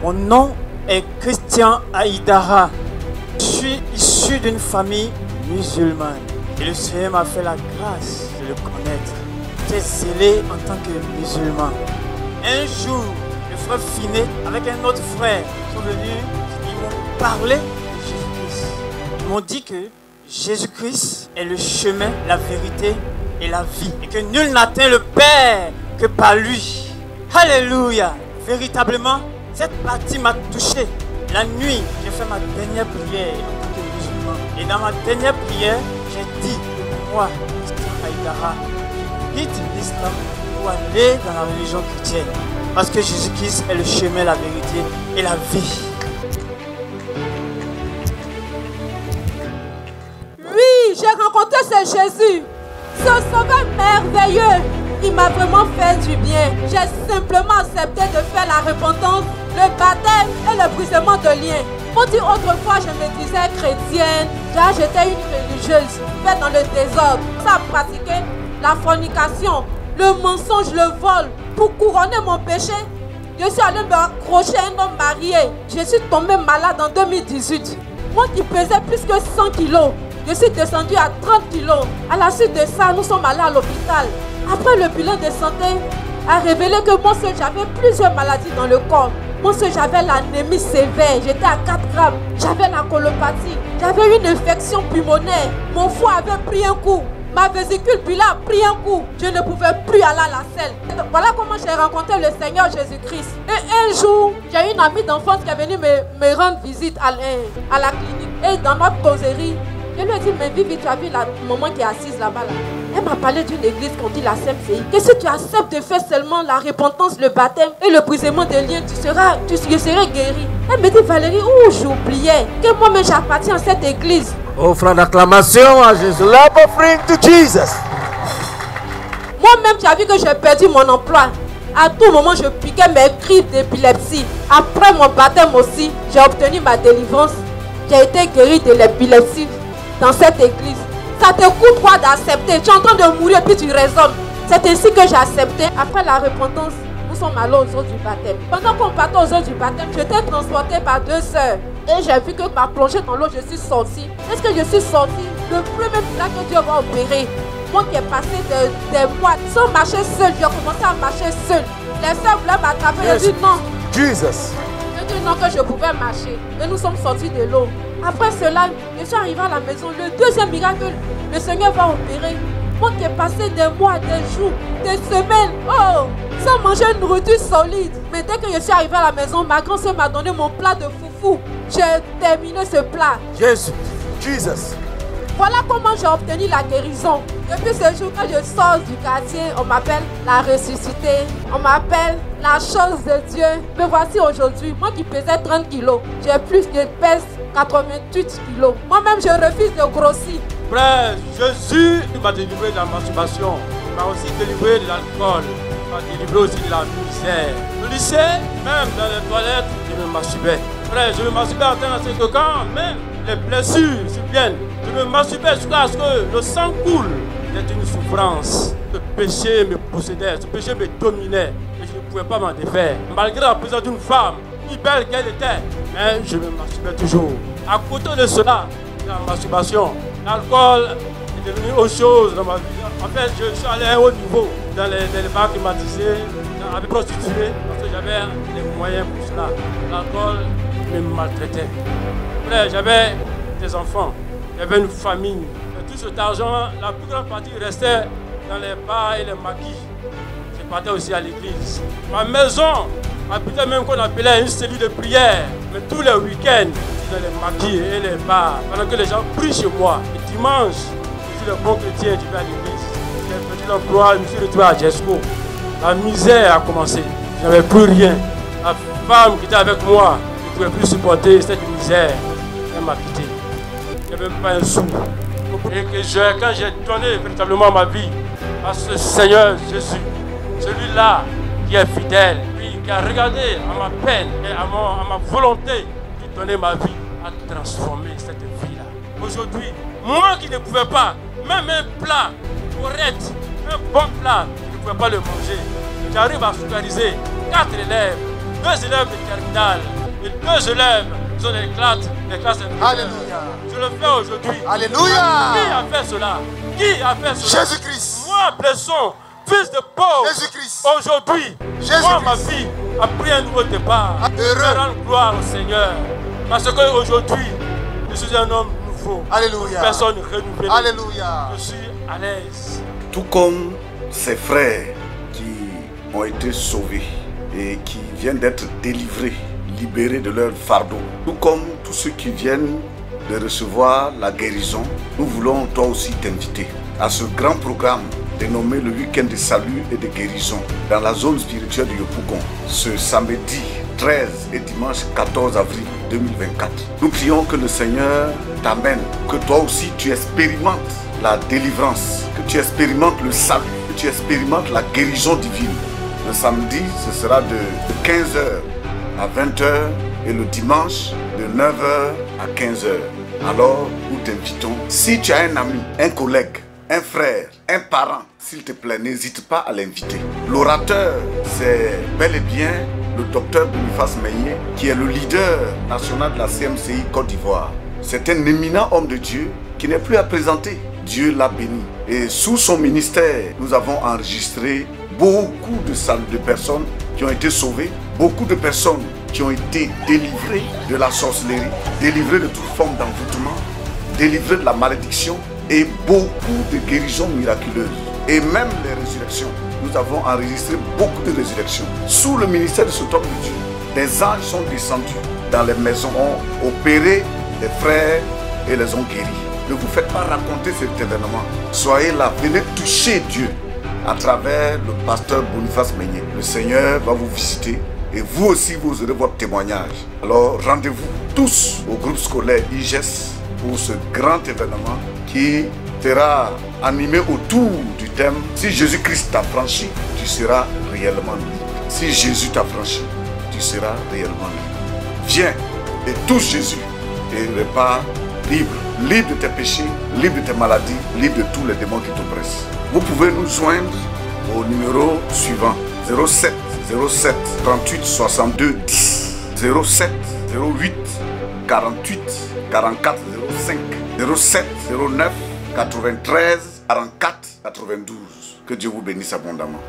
Mon nom est Christian Aïdara. Je suis issu d'une famille musulmane. Et le Seigneur m'a fait la grâce de le connaître. J'étais zélé en tant que musulman. Un jour, le frère Finet avec un autre frère sont venus, ils m'ont parlé de Jésus-Christ. Ils m'ont dit que Jésus-Christ est le chemin, la vérité et la vie. Et que nul n'atteint le Père que par lui. Alléluia! Véritablement, cette partie m'a touché. La nuit, j'ai fait ma dernière prière en tant que musulman. Et dans ma dernière prière, j'ai dit, moi, Christian Aïdara, quitte l'islam pour aller dans la religion chrétienne. Parce que Jésus-Christ est le chemin, la vérité et la vie. Oui, j'ai rencontré ce Jésus, ce sauveur merveilleux. Il m'a vraiment fait du bien. J'ai simplement accepté de faire la repentance, le baptême et le brisement de liens. On dit autrefois, je me disais chrétienne, car j'étais une religieuse, faite dans le désordre. Ça pratiquait la fornication, le mensonge, le vol. Pour couronner mon péché, je suis allée me accrocher à un homme marié. Je suis tombée malade en 2018. Moi qui pesais plus que 100 kilos, je suis descendue à 30 kilos. À la suite de ça, nous sommes allés à l'hôpital. Après, le bilan de santé a révélé que moi seul, j'avais plusieurs maladies dans le corps. Moi seul, j'avais l'anémie sévère, j'étais à 4 grammes. J'avais la colopathie, j'avais une infection pulmonaire. Mon foie avait pris un coup. Ma vésicule biliaire a pris un coup. Je ne pouvais plus aller à la selle. Voilà comment j'ai rencontré le Seigneur Jésus-Christ. Et un jour, j'ai une amie d'enfance qui est venue me rendre visite à la clinique. Et dans notre causerie, je lui ai dit, mais Vivi, tu as vu la maman qui est assise là-bas là. Elle m'a parlé d'une église qu'on dit la CMCI. Que si tu acceptes de faire seulement la repentance, le baptême et le brisement des liens, tu serais guéri. Elle me dit, Valérie, j'oubliais que moi-même j'appartiens à cette église. Offre l'acclamation à Jésus. Love offering to Jesus. Moi-même, tu as vu que j'ai perdu mon emploi. À tout moment, je piquais mes crises d'épilepsie. Après mon baptême aussi, j'ai obtenu ma délivrance. J'ai été guéri de l'épilepsie dans cette église. Ça te coûte quoi d'accepter? Tu es en train de mourir et puis tu raisonnes. C'est ainsi que j'ai accepté. Après la repentance, nous sommes allés aux eaux du baptême. Pendant qu'on partait aux eaux du baptême, j'étais transportée par 2 sœurs. Et j'ai vu que ma plongée dans l'eau, je suis sortie. Est-ce que je suis sortie? Le premier plat que Dieu va opérer. Moi qui ai passé des mois sans marcher seul, j'ai commencé à marcher seul. Les sœurs voulaient m'attraper. J'ai dit non. Jesus. J'ai dit non que je pouvais marcher. Et nous sommes sortis de l'eau. Après cela, je suis arrivée à la maison. Le deuxième miracle, le Seigneur va opérer. Moi qui ai passé des mois, des jours, des semaines, sans manger une nourriture solide. Mais dès que je suis arrivée à la maison, ma grand-sœur m'a donné mon plat de foufou. J'ai terminé ce plat. Jésus. Jesus. Voilà comment j'ai obtenu la guérison. Depuis ce jour, quand je sors du quartier, on m'appelle la ressuscitée. On m'appelle la chose de Dieu. Me voici aujourd'hui. Moi qui pesais 30 kilos, je pèse 88 kilos. Moi-même, je refuse de grossir. Frère, Jésus m'a délivré de la masturbation. Il m'a aussi délivré de l'alcool. Il m'a délivré aussi de la misère. Le lycée, même dans les toilettes, je me masturbais. Frère, je me masturbais en train de que quand même les blessures surviennent, je me masturbais jusqu'à ce que le sang coule. C'était une souffrance. Ce péché me possédait, ce péché me dominait. Et je ne pouvais pas m'en défaire. Malgré la présence d'une femme, si belle qu'elle était, mais je me masturbais toujours. À côté de cela, la masturbation, l'alcool est devenu autre chose dans ma vie. En fait, je suis allé à un haut niveau dans les bars climatisés, avec les prostituées, parce que j'avais les moyens pour cela. L'alcool me maltraitait. Après, j'avais des enfants, j'avais une famille. Et tout cet argent, la plus grande partie restait dans les bars et les maquis. Je partais aussi à l'église. Ma maison habitait même qu'on appelait une cellule de prière. Mais tous les week-ends, dans les maquis et les bars, pendant que les gens prient chez moi. Et dimanche, je suis le bon chrétien, je vais à l'église. J'ai perdu l'emploi, je me suis retrouvé à Jesco. La misère a commencé. Je n'avais plus rien. La femme qui était avec moi ne pouvait plus supporter cette misère. Elle m'a quitté. Il n'y avait même pas un sou. Et que quand j'ai donné véritablement ma vie à ce Seigneur Jésus, celui-là qui est fidèle, lui qui a regardé à ma peine et à ma volonté de donner ma vie, à transformer cette vie-là. Aujourd'hui, moi qui ne pouvais pas, même un plat correct un bon plat, je ne pouvais pas le manger. J'arrive à scolarisé 4 élèves, 2 élèves de terminale et 2 élèves qui sont des classes intermédiaires. Alléluia. Je le fais aujourd'hui. Alléluia. Qui a fait cela? Qui a fait cela? Jésus-Christ. Moi, Blesson, fils de Paul, Jésus-Christ. aujourd'hui, Jésus-Christ. moi, ma vie a pris un nouveau départ. Heureux. Je rends gloire au Seigneur. Parce qu'aujourd'hui, je suis un homme nouveau. Alléluia. Une personne renouvelée. Alléluia. Je suis à l'aise. Tout comme ces frères qui ont été sauvés et qui viennent d'être délivrés, libérés de leur fardeau, tout comme tous ceux qui viennent de recevoir la guérison, nous voulons toi aussi t'inviter à ce grand programme dénommé le week-end de salut et de guérison dans la zone spirituelle de Yopougon, ce samedi 13 et dimanche 14 avril 2024. Nous prions que le Seigneur t'amène, que toi aussi tu expérimentes la délivrance, que tu expérimentes le salut, que tu expérimentes la guérison divine. Le samedi, ce sera de 15h à 20h et le dimanche de 9h à 15h. Alors, nous t'invitons, si tu as un ami, un collègue, un frère, un parent, s'il te plaît, n'hésite pas à l'inviter. L'orateur, c'est bel et bien le docteur Boniface Meignet, qui est le leader national de la CMCI Côte d'Ivoire. C'est un éminent homme de Dieu qui n'est plus à présenter. Dieu l'a béni. Et sous son ministère, nous avons enregistré beaucoup de personnes qui ont été sauvées, beaucoup de personnes qui ont été délivrées de la sorcellerie, délivrées de toute forme d'envoûtement, délivrées de la malédiction et beaucoup de guérisons miraculeuses. Et même les résurrections. Nous avons enregistré beaucoup de résurrections. Sous le ministère de cet homme de Dieu, des anges sont descendus dans les maisons, ont opéré les frères et les ont guéris. Ne vous faites pas raconter cet événement. Soyez là, venez toucher Dieu à travers le pasteur Boniface Meignet. Le Seigneur va vous visiter et vous aussi vous aurez votre témoignage. Alors rendez-vous tous au groupe scolaire IGES pour ce grand événement qui sera animé autour du thème « Si Jésus-Christ t'a franchi, tu seras réellement libre. » Si Jésus t'a franchi, tu seras réellement libre. Viens et touche Jésus et repars libre. Libre de tes péchés, libre de tes maladies, libre de tous les démons qui t'oppressent. Vous pouvez nous joindre au numéro suivant 07 07 38 62 10 07 08 48 44 05 07 09 93 44 92. Que Dieu vous bénisse abondamment.